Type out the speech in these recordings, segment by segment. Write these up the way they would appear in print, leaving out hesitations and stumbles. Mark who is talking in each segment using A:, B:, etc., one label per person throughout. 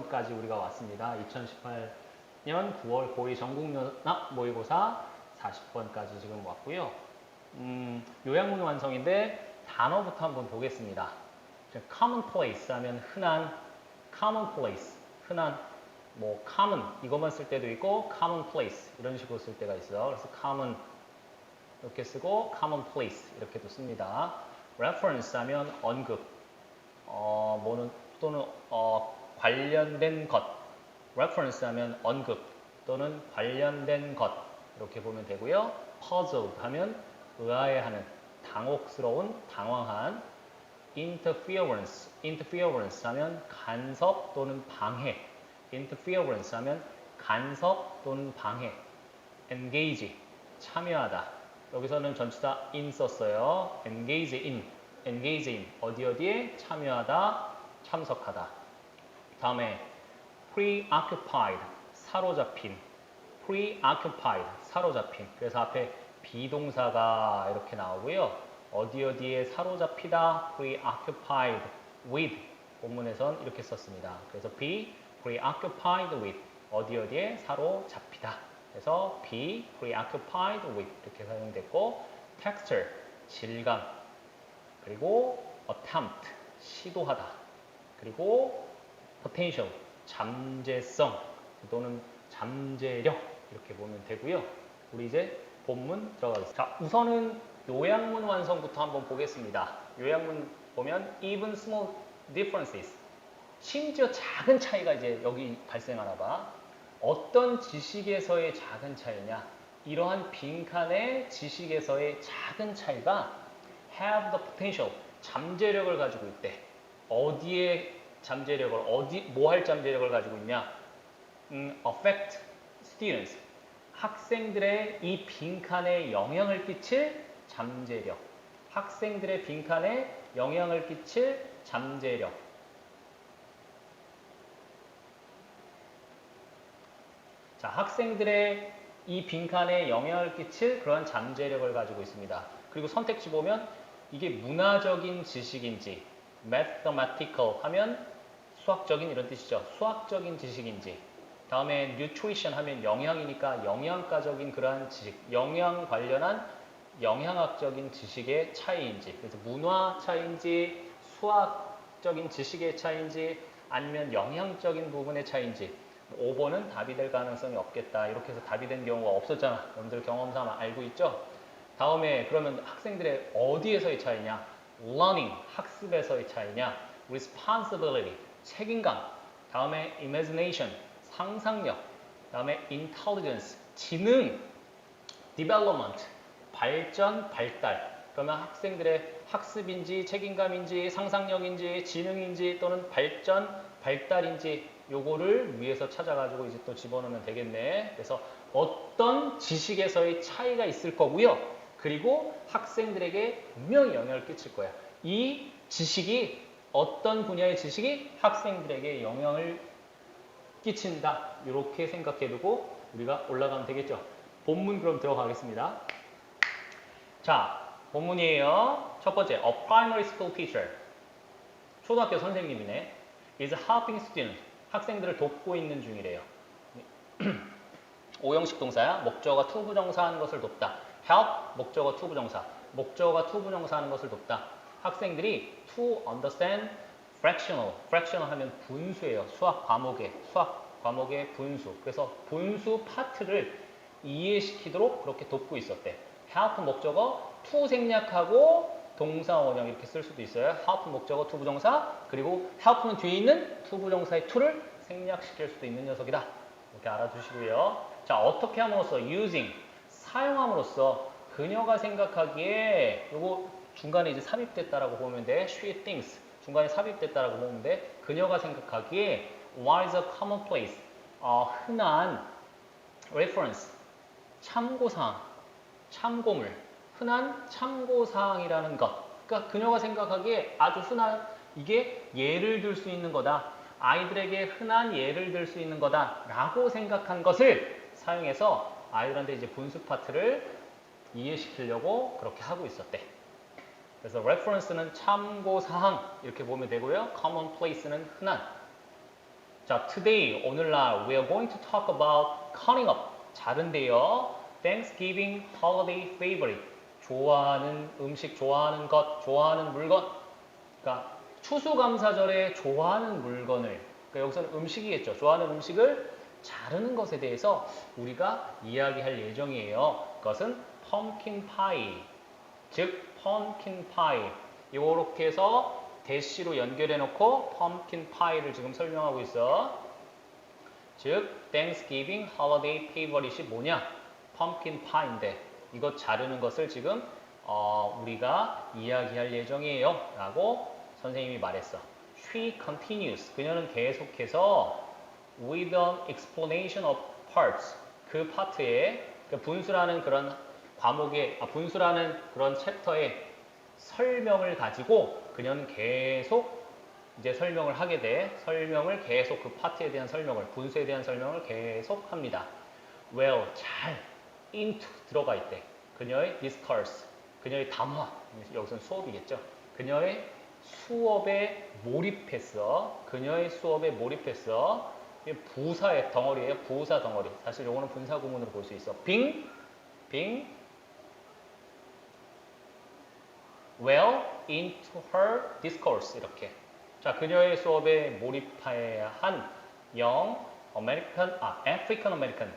A: 40번까지 우리가 왔습니다. 2018년 9월 고2 전국연합 모의고사 40번까지 지금 왔고요. 요약문 완성인데 단어부터 한번 보겠습니다. commonplace 하면 흔한, commonplace, 흔한, 뭐 common 이것만 쓸 때도 있고 commonplace 이런 식으로 쓸 때가 있어요. 그래서 common 이렇게 쓰고 commonplace 이렇게도 씁니다. reference 하면 언급, 뭐는 또는 관련된 것, reference 하면 언급 또는 관련된 것 이렇게 보면 되고요. puzzled 하면 의아해하는, 당혹스러운, 당황한, interference 하면 간섭 또는 방해, interference 하면 간섭 또는 방해, engage 참여하다. 여기서는 전치사 in 썼어요. engage in 어디에 참여하다, 참석하다. 다음에 preoccupied 사로잡힌, preoccupied 사로잡힌. 그래서 앞에 비동사가 이렇게 나오고요. 어디에 사로잡히다, preoccupied with 본문에선 이렇게 썼습니다. 그래서 be preoccupied with 어디에 사로잡히다. 그래서 be preoccupied with 이렇게 사용됐고, texture 질감, 그리고 attempt 시도하다, 그리고 potential 잠재성 또는 잠재력 이렇게 보면 되고요. 우리 이제 본문 들어가겠습니다. 자, 우선은 요약문 완성부터 한번 보겠습니다. 요약문 보면 even small differences 심지어 작은 차이가 이제 여기 발생하나 봐. 어떤 지식에서의 작은 차이냐? 이러한 빈칸의 지식에서의 작은 차이가 have the potential 잠재력을 가지고 있대. 어디에 잠재력을 뭐 할 잠재력을 가지고 있냐? affect students 학생들의 이 빈칸에 영향을 끼칠 잠재력. 학생들의 빈칸에 영향을 끼칠 잠재력. 자, 학생들의 이 빈칸에 영향을 끼칠 그런 잠재력을 가지고 있습니다. 그리고 선택지 보면 이게 문화적인 지식인지, mathematical 하면 수학적인 이런 뜻이죠. 수학적인 지식인지, 다음에 nutrition 하면 영양이니까 영양가적인 그러한 지식, 영양 관련한 영양학적인 지식의 차이인지, 그래서 문화 차이인지, 수학적인 지식의 차이인지, 아니면 영양적인 부분의 차이인지, 5번은 답이 될 가능성이 없겠다. 이렇게 해서 답이 된 경우가 없었잖아. 여러분들 경험상 알고 있죠? 다음에 그러면 학생들의 어디에서의 차이냐? learning, 학습에서의 차이냐? responsibility, 책임감. 다음에 imagination, 상상력. 다음에 intelligence, 지능. development, 발전, 발달. 그러면 학생들의 학습인지, 책임감인지, 상상력인지, 지능인지 또는 발전, 발달인지 요거를 위에서 찾아가지고 이제 또 집어넣으면 되겠네. 그래서 어떤 지식에서의 차이가 있을 거고요. 그리고 학생들에게 분명히 영향을 끼칠 거야. 이 지식이 어떤 분야의 지식이 학생들에게 영향을 끼친다. 이렇게 생각해두고 우리가 올라가면 되겠죠. 본문 그럼 들어가겠습니다. 자, 본문이에요. 첫 번째, a primary school teacher. 초등학교 선생님이네. is helping student. 학생들을 돕고 있는 중이래요. 오형식 동사야. 목적어가 to 부정사하는 것을 돕다. help 목적어 to 부정사. 목적어가 to 부정사하는 것을 돕다. 학생들이 to understand fractional. fractional 하면 분수예요. 수학 과목의 분수. 그래서 분수 파트를 이해시키도록 그렇게 돕고 있었대. help 목적어 to 생략하고 동사 원형 이렇게 쓸 수도 있어요. help 목적어 to 부정사, 그리고 help는 뒤에 있는 to 부정사의 to를 생략시킬 수도 있는 녀석이다. 이렇게 알아두시고요. 자, 어떻게 함으로써 using 사용함으로써 그녀가 생각하기에 요거 중간에 이제 삽입됐다라고 보면 돼. she thinks 중간에 삽입됐다라고 보면 돼. 그녀가 생각하기에 what is a commonplace 흔한 reference 참고사항, 참고물, 흔한 참고사항이라는 것. 그러니까 그녀가 생각하기에 아주 흔한 이게 예를 들 수 있는 거다. 아이들에게 흔한 예를 들 수 있는 거다. 라고 생각한 것을 사용해서 아이들한테 이제 분수 파트를 이해시키려고 그렇게 하고 있었대. 그래서 reference는 참고사항 이렇게 보면 되고요. commonplace는 흔한. 자, today 오늘날 we are going to talk about coming up. 자른데요. Thanksgiving holiday favorite. 좋아하는 음식, 좋아하는 것, 좋아하는 물건. 그러니까 추수감사절에 좋아하는 물건을, 그러니까 여기서는 음식이겠죠. 좋아하는 음식을 자르는 것에 대해서 우리가 이야기할 예정이에요. 그것은 pumpkin pie, 즉 pumpkin pie. 이렇게 해서 대시로 연결해 놓고 pumpkin pie를 지금 설명하고 있어. 즉 Thanksgiving holiday favorite이 뭐냐? pumpkin pie인데 이것 자르는 것을 지금 우리가 이야기할 예정이에요 라고 선생님이 말했어. She continues. 그녀는 계속해서 with an explanation of parts. 그 파트에 그 분수라는 그런 과목의 분수라는 그런 챕터의 설명을 가지고 그녀는 계속 이제 설명을 하게 돼. 설명을 계속 그 파트에 대한 설명을, 분수에 대한 설명을 계속 합니다. well, 잘 into 들어가 있대. 그녀의 discourse, 그녀의 담화, 여기서는 수업이겠죠. 그녀의 수업에 몰입했어. 그녀의 수업에 몰입했어. 부사의 덩어리예요. 부사 덩어리. 사실 요거는 분사 구문으로 볼 수 있어. being well into her discourse 이렇게. 자, 그녀의 수업에 몰입한 African American.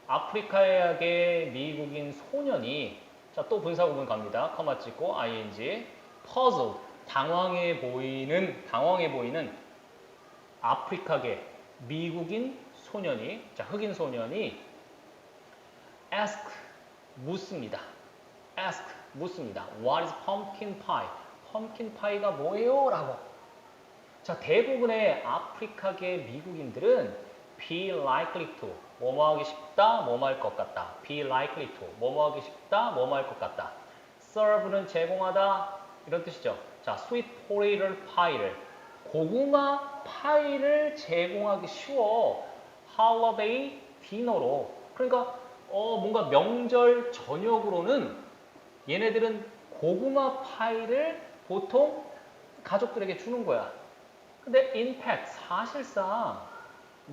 A: 아프리카의 미국인 소년이 자, 또 분사 구문 갑니다. 커마 찍고 ing puzzled 당황해 보이는 아프리카계 미국인 소년이 자, 흑인 소년이 ask 묻습니다. What is pumpkin pie? 펌킨 파이가 뭐예요? 라고. 자, 대부분의 아프리카계 미국인들은 be likely to 뭐뭐 하기 쉽다, 뭐뭐 할 것 같다. be likely to 뭐뭐 하기 쉽다, 뭐뭐 할 것 같다. serve는 제공하다 이런 뜻이죠. 자, sweet potato pie를 고구마 파이를 제공하기 쉬워. holiday dinner로. 그러니까 뭔가 명절 저녁으로는 얘네들은 고구마 파이를 보통 가족들에게 주는 거야. 근데 in fact 사실상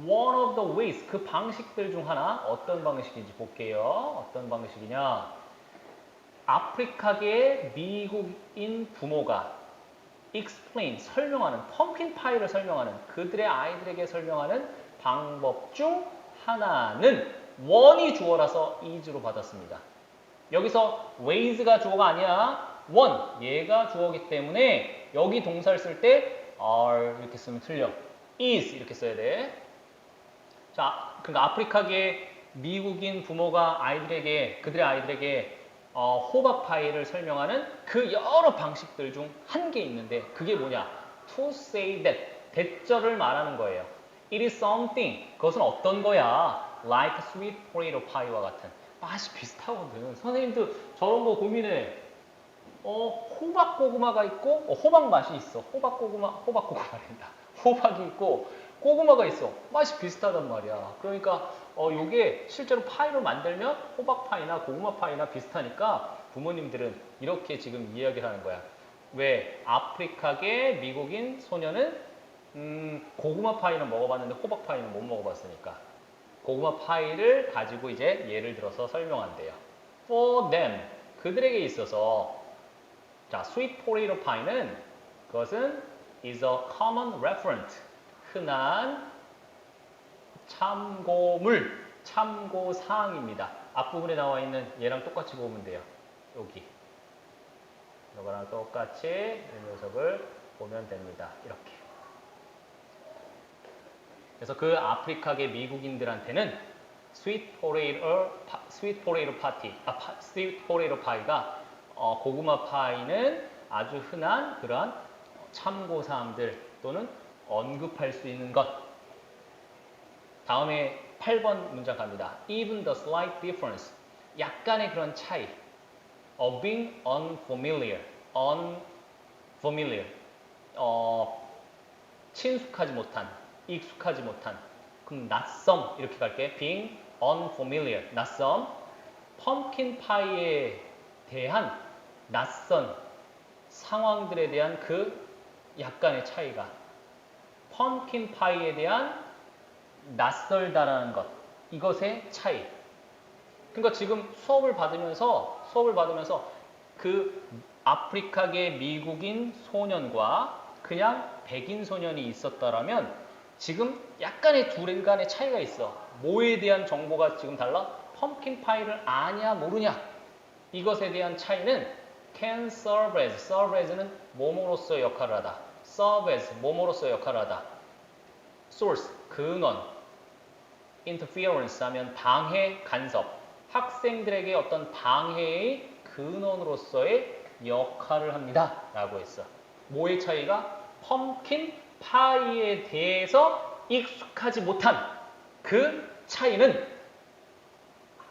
A: one of the ways 그 방식들 중 하나 어떤 방식인지 볼게요. 어떤 방식이냐? 아프리카계 미국인 부모가 explain 설명하는 펌킨 파이를 설명하는 그들의 아이들에게 설명하는 방법 중 하나는 one이 주어라서 is로 받았습니다. 여기서 ways가 주어가 아니야. one, 얘가 주어기 때문에 여기 동사를 쓸 때 are 이렇게 쓰면 틀려. is 이렇게 써야 돼. 자, 그러니까 아프리카계 미국인 부모가 그들의 아이들에게 호박 파이를 설명하는 그 여러 방식들 중 한 개 있는데 그게 뭐냐? To say that, 대절을 말하는 거예요. It is something, 그것은 어떤 거야? Like sweet potato pie와 같은. 맛이 비슷하거든. 선생님도 저런 거 고민해. 호박 고구마가 있고, 호박 맛이 있어. 호박이 있고, 고구마가 있어. 맛이 비슷하단 말이야. 그러니까, 요게 실제로 파이로 만들면 호박 파이나 고구마 파이나 비슷하니까 부모님들은 이렇게 지금 이야기를 하는 거야. 왜? 아프리카계 미국인 소녀는, 고구마 파이는 먹어봤는데 호박 파이는 못 먹어봤으니까. 고구마 파이를 가지고 이제 예를 들어서 설명한대요. For them, 그들에게 있어서 자, sweet potato pie는 그것은 is a common referent, 흔한 참고사항입니다. 앞부분에 나와 있는 얘랑 똑같이 보면 돼요. 여기. 이거랑 똑같이 이 녀석을 보면 됩니다. 이렇게. 그래서 그 아프리카계 미국인들한테는 sweet potato pie가 고구마 파이는 아주 흔한 그러한 참고사항들 또는 언급할 수 있는 것. 다음에 8번 문장 갑니다. Even the slight difference, 약간의 그런 차이. Of being unfamiliar, 친숙하지 못한, 익숙하지 못한. 그럼 낯섦 이렇게 갈게. being unfamiliar, 낯섦. 펌킨 파이에 대한 낯선 상황들에 대한 그 약간의 차이가 펌킨 파이에 대한 낯설다라는 것. 이것의 차이. 그러니까 지금 수업을 받으면서 그 아프리카계 미국인 소년과 그냥 백인 소년이 있었다라면 지금 약간의 둘 간의 차이가 있어. 뭐에 대한 정보가 지금 달라? 펌킨 파이를 아냐 모르냐. 이것에 대한 차이는 can serve as. serve as는 뭐뭐로서 역할을 하다. serve as 뭐뭐로서 역할을 하다. source 근원. interference 하면 방해, 간섭. 학생들에게 어떤 방해의 근원으로서의 역할을 합니다. 라고 했어. 뭐의 차이가? 펌킨 파이에 대해서 익숙하지 못한 그 차이는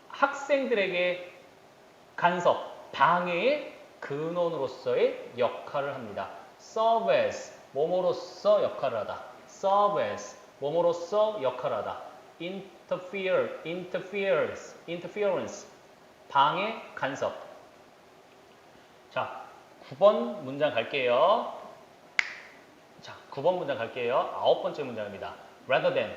A: 학생들에게 간섭, 방해의 근원으로서의 역할을 합니다. serve as, 뭐뭐로서 역할을 하다. serve as, 뭐뭐로서 역할을 하다. interference, 방해, 간섭. 자, 9번 문장 갈게요. 자, 9번 문장 갈게요. 9번째 문장입니다. rather than.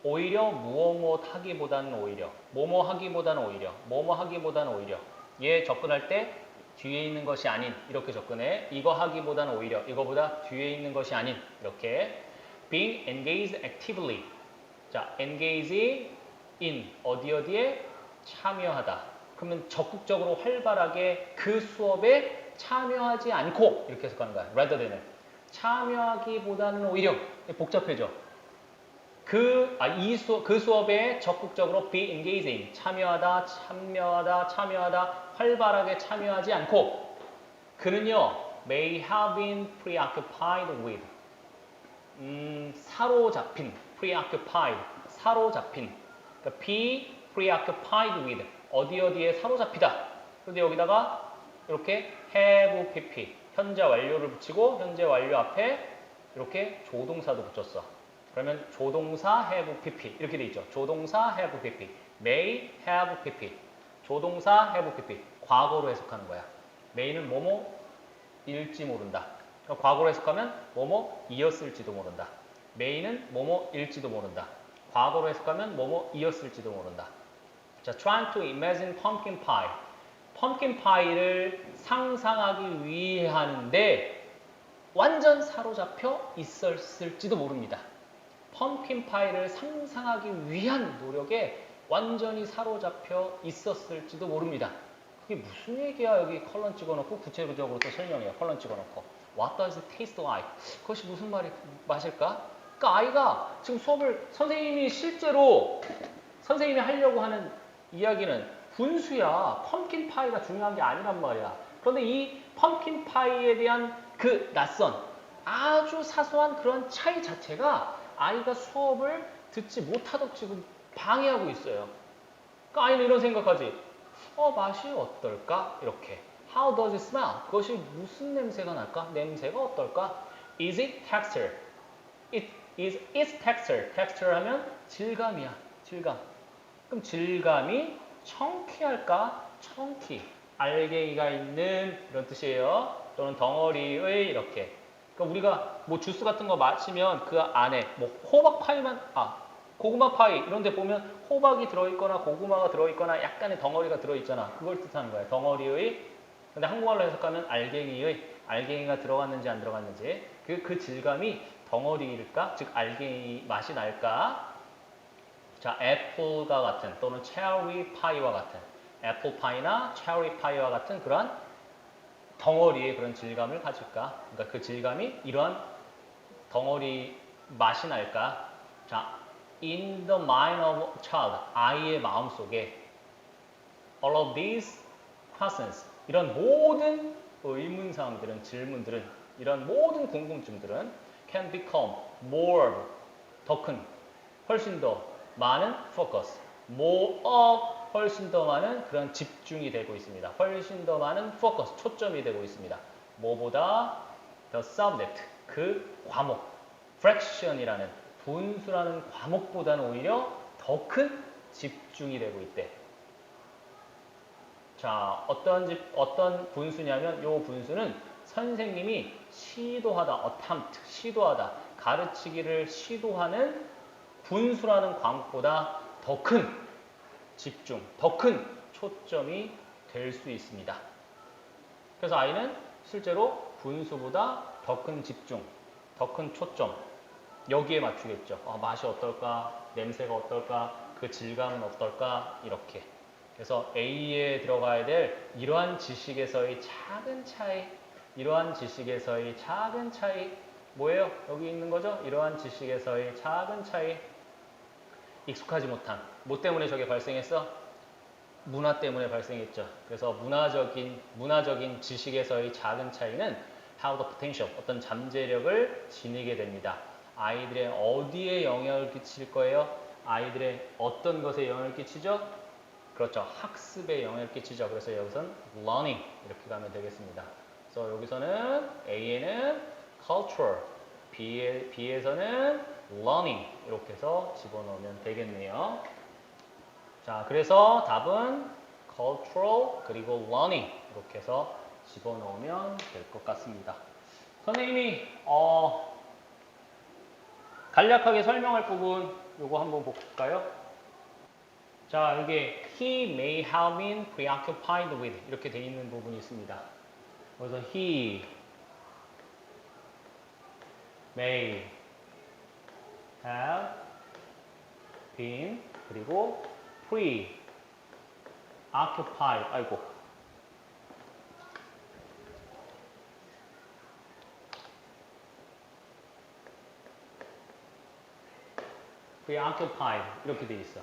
A: 오히려 무엇 하기보다는 오히려. 뭐뭐 하기보다는 오히려. 뭐뭐 하기보다는 오히려. 얘 접근할 때 뒤에 있는 것이 아닌 이렇게 접근해. 이거 하기보다는 오히려. 이거보다 뒤에 있는 것이 아닌 이렇게. being engaged actively. 자, engage in 어디에 참여하다. 그러면 적극적으로 활발하게 그 수업에 참여하지 않고 이렇게 해석하는 거야. rather than은 참여하기보다는 오히려 복잡해져. 그 수업에 적극적으로 be engaging 참여하다 활발하게 참여하지 않고 그는요 may have been preoccupied with 사로잡힌 preoccupied 사로잡힌 그러니까 be preoccupied with 어디에 사로잡히다. 그런데 여기다가 이렇게 have pp 현재 완료를 붙이고 현재 완료 앞에 이렇게 조동사도 붙였어. 그러면 조동사 have pp 이렇게 돼 있죠. 조동사 have pp may have pp 조동사 have pp 과거로 해석하는 거야. may는 뭐뭐일지 모른다. 그러니까 과거로 해석하면 뭐뭐이었을지도 모른다. may는 뭐뭐일지도 모른다. 과거로 해석하면 뭐뭐이었을지도 모른다. 자, trying to imagine pumpkin pie. 펌킨 파이를 상상하기 위해 하는데 완전 사로잡혀 있었을지도 모릅니다. 펌킨 파이를 상상하기 위한 노력에 완전히 사로잡혀 있었을지도 모릅니다. 그게 무슨 얘기야? 여기 컬럼 찍어놓고 구체적으로 또 설명해요. 컬럼 찍어놓고 What does it taste like? 그것이 무슨 맛일까? 그러니까 아이가 지금 수업을 선생님이 하려고 하는 이야기는 분수야. 펌킨 파이가 중요한 게 아니란 말이야. 그런데 이 펌킨 파이에 대한 그 낯선 아주 사소한 그런 차이 자체가 아이가 수업을 듣지 못하도록 지금 방해하고 있어요. 그러니까 아이는 이런 생각하지. 맛이 어떨까? 이렇게. How does it smell? 그것이 무슨 냄새가 날까? 냄새가 어떨까? Is it texture? Is its texture. texture 하면 질감이야. 질감. 그럼 질감이 청키할까? 청키. 알갱이가 있는 이런 뜻이에요. 또는 덩어리의 이렇게. 그러니까 우리가 뭐 주스 같은 거 마시면 그 안에 뭐 호박 파이만 고구마 파이 이런 데 보면 호박이 들어있거나 고구마가 들어있거나 약간의 덩어리가 들어있잖아. 그걸 뜻하는 거예요. 덩어리의. 근데 한국말로 해석하면 알갱이가 들어갔는지 안 들어갔는지 그 질감이 덩어리일까? 즉 알갱이 맛이 날까? 자, 애플과 같은 또는 체리 파이와 같은 애플 파이나 체리 파이와 같은 그런 덩어리의 그런 질감을 가질까? 그러니까 그 질감이 이러한 덩어리 맛이 날까? 자, in the mind of a child, 아이의 마음속에 all of these questions, 이런 모든 의문사항들은, 질문들은, 이런 모든 궁금증들은 can become more, 더 큰, 훨씬 더 많은 focus, more of, 훨씬 더 많은 그런 집중이 되고 있습니다. 훨씬 더 많은 focus, 초점이 되고 있습니다. 뭐보다 the subject, 그 과목, fraction이라는 분수라는 과목보다는 오히려 더 큰 집중이 되고 있대. 자, 어떤 분수냐면 이 분수는 선생님이 시도하다, attempt, 시도하다, 가르치기를 시도하는 분수라는 과목보다 더 큰 집중, 더 큰 초점이 될 수 있습니다. 그래서 아이는 실제로 분수보다 더 큰 집중, 더 큰 초점 여기에 맞추겠죠. 맛이 어떨까, 냄새가 어떨까, 그 질감은 어떨까 이렇게. 그래서 A에 들어가야 될 이러한 지식에서의 작은 차이, 이러한 지식에서의 작은 차이 뭐예요? 여기 있는 거죠? 이러한 지식에서의 작은 차이 익숙하지 못함. 뭐 때문에 저게 발생했어? 문화 때문에 발생했죠. 그래서 문화적인 지식에서의 작은 차이는 how the potential, 어떤 잠재력을 지니게 됩니다. 아이들의 어디에 영향을 끼칠 거예요? 아이들의 어떤 것에 영향을 끼치죠? 그렇죠. 학습에 영향을 끼치죠. 그래서 여기서는 learning 이렇게 가면 되겠습니다. 그래서 여기서는 A에는 cultural, B에서는 learning 이렇게 해서 집어넣으면 되겠네요. 자, 그래서 답은 cultural 그리고 learning 이렇게 해서 집어넣으면 될 것 같습니다. 선생님이 간략하게 설명할 부분 요거 한번 볼까요? 자, 여기 he may have been preoccupied with 이렇게 돼 있는 부분이 있습니다. 그래서 he may have been 그리고 preoccupied 아이고 preoccupied 이렇게 돼 있어.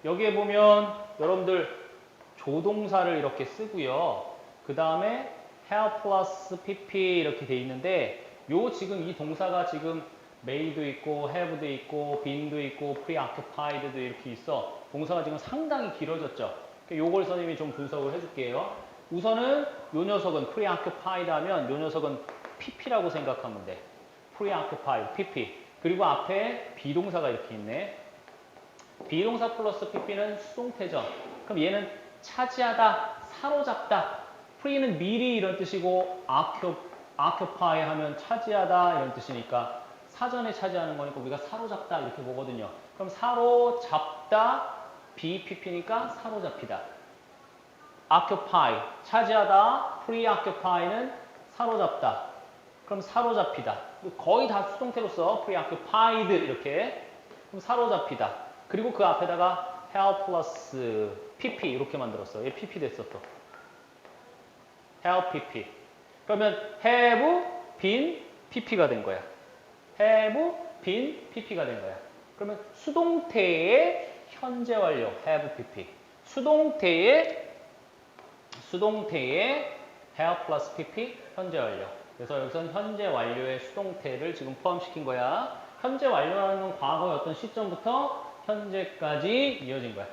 A: 여기에 보면 여러분들 조동사를 이렇게 쓰고요. 그 다음에 have plus pp 이렇게 돼 있는데 요 지금 이 동사가 지금 may도 있고 have도 있고 been도 있고 preoccupied도 이렇게 있어. 동사가 지금 상당히 길어졌죠. 요걸 선생님이 좀 분석을 해줄게요. 우선은 요 녀석은 preoccupied 하면 요 녀석은 pp라고 생각하면 돼. preoccupied, pp. 그리고 앞에 비동사가 이렇게 있네. 비동사 플러스 pp는 수동태죠. 그럼 얘는 차지하다, 사로잡다. pre는 미리 이런 뜻이고 occupy 하면 차지하다 이런 뜻이니까 사전에 차지하는 거니까 우리가 사로잡다 이렇게 보거든요. 그럼 사로잡다 BPP니까 사로잡히다. occupy 차지하다, preoccupy는 사로잡다. 그럼 사로잡히다. 거의 다 수동태로 써. preoccupied 이렇게. 그럼 사로잡히다. 그리고 그 앞에다가 have plus pp 이렇게 만들었어. 얘 pp 됐어 또. have pp. 그러면 have been pp가 된 거야. have been pp가 된 거야. 그러면 수동태의 현재 완료 have pp. 수동태의 have plus pp 현재 완료. 그래서 여기서는 현재 완료의 수동태를 지금 포함시킨 거야. 현재 완료라는 과거의 어떤 시점부터 현재까지 이어진 거야.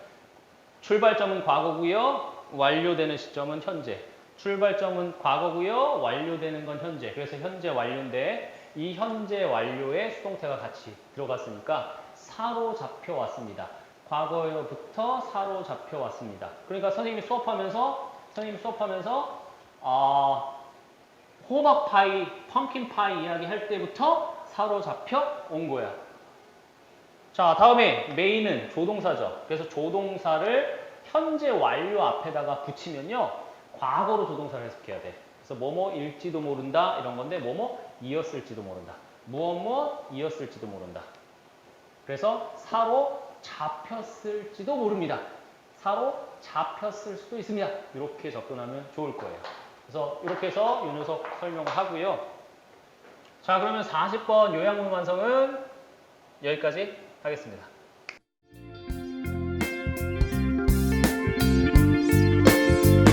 A: 출발점은 과거고요. 완료되는 시점은 현재. 출발점은 과거고요. 완료되는 건 현재. 그래서 현재 완료인데 이 현재 완료에 수동태가 같이 들어갔으니까 사로잡혀 왔습니다. 과거부터 사로잡혀 왔습니다. 그러니까 선생님이 수업하면서 호박 파이, 펌킨 파이 이야기 할 때부터 사로잡혀 온 거야. 자, 다음에 may는 조동사죠. 그래서 조동사를 현재 완료 앞에다가 붙이면요. 과거로 조동사를 해석해야 돼. 그래서 뭐뭐일지도 모른다 이런 건데 뭐뭐이었을지도 모른다. 무엇이었을지도 모른다. 그래서 사로잡혔을지도 모릅니다. 사로잡혔을 수도 있습니다. 이렇게 접근하면 좋을 거예요. 그래서 이렇게 해서 이 녀석 설명을 하고요. 자, 그러면 40번 요약문 완성은 여기까지 하겠습니다.